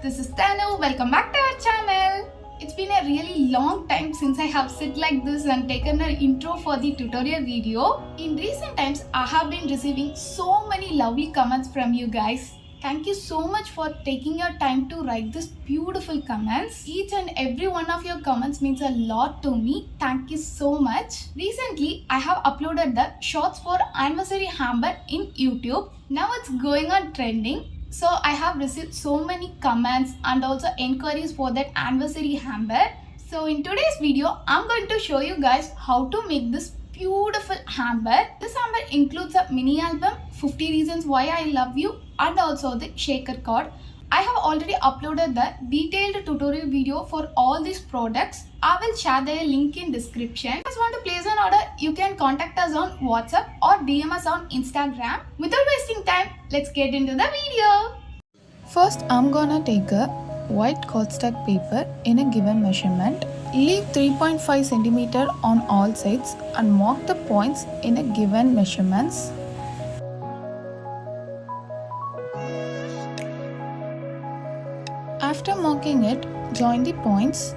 this is Tanu. Welcome back to our channel. It's been a really long time since I have sit like this and taken an intro for the tutorial video. In recent times, I have been receiving so many lovely comments from you guys. Thank you so much for taking your time to write these beautiful comments. Each and every one of your comments means a lot to me. Thank you so much. Recently, I have uploaded the shorts for Anniversary Hamper in YouTube. Now it's going on trending. So I have received so many comments and also enquiries for that Anniversary Hamper. So in today's video, I'm going to show you guys how to make this beautiful hamper. This hamper includes a mini album, 50 reasons why I love you, and also the shaker cord. I have already uploaded the detailed tutorial video for all these products. I will share the link in description. If you guys want to place an order, you can contact us on WhatsApp or DM us on Instagram. Without wasting time, let's get into the video. First, I'm gonna take a white cardstock paper in a given measurement. Leave 3.5 cm on all sides and mark the points in a given measurements. After marking it, join the points.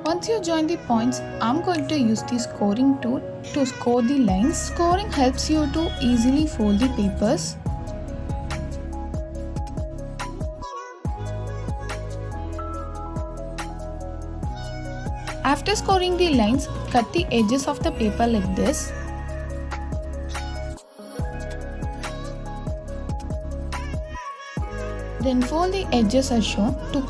Once you join the points, I'm going to use the scoring tool to score the lines. Scoring helps you to easily fold the papers. After scoring the lines, cut the edges of the paper like this. Then fold the edges as shown to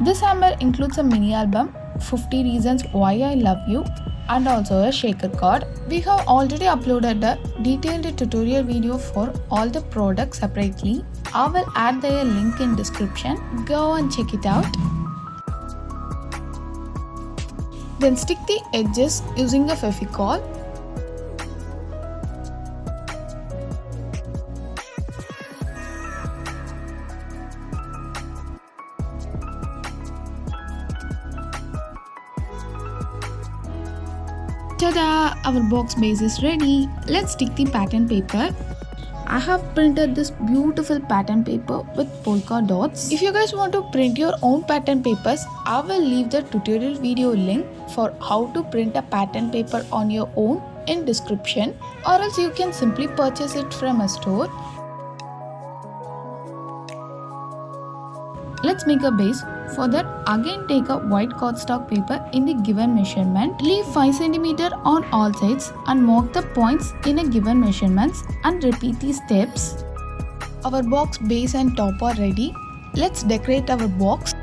This hamper includes a mini album, 50 reasons why I love you, and also a shaker cord. We have already uploaded a detailed tutorial video for all the products separately. I will add the link in description. Go and check it out. Then stick the edges using a Fevicol. Ta-da! Our box base is ready. Let's stick the pattern paper. I have printed this beautiful pattern paper with polka dots. If you guys want to print your own pattern papers, I will leave the tutorial video link for how to print a pattern paper on your own in description, or else you can simply purchase it from a store. Let's make a base. For that, again take a white cardstock paper in the given measurement. Leave 5 cm on all sides and mark the points in a given measurements and repeat these steps. Our box base and top are ready. Let's decorate our box.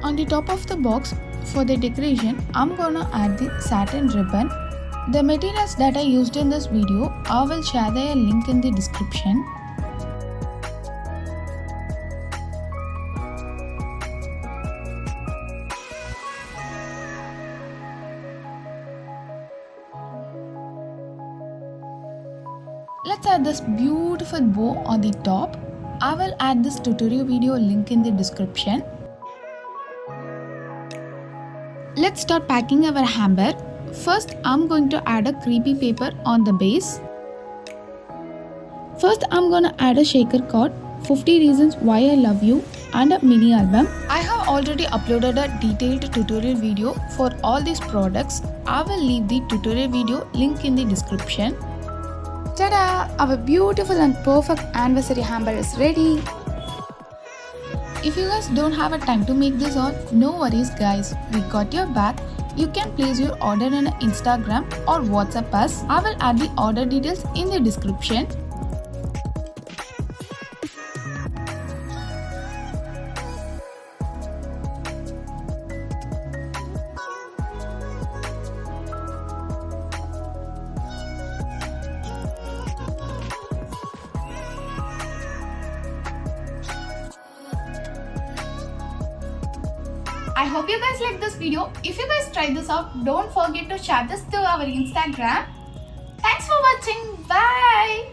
On the top of the box, for the decoration, I'm gonna add the satin ribbon. The materials that I used in this video, I will share the link in the description. Let's add this beautiful bow on the top. I will add this tutorial video link in the description. Let's start packing our hamper. First, I'm going to add a creepy paper on the base. First, I'm gonna add a shaker cord, 50 reasons why I love you, and a mini album. I have already uploaded a detailed tutorial video for all these products. I will leave the tutorial video link in the description. Ta-da! Our beautiful and perfect anniversary hamper is ready. If you guys don't have a time to make this all, no worries guys, we got your back. You can place your order on Instagram or WhatsApp us. I will add the order details in the description. I hope you guys like this video. If you guys try this out, don't forget to share this to our Instagram. Thanks for watching. Bye.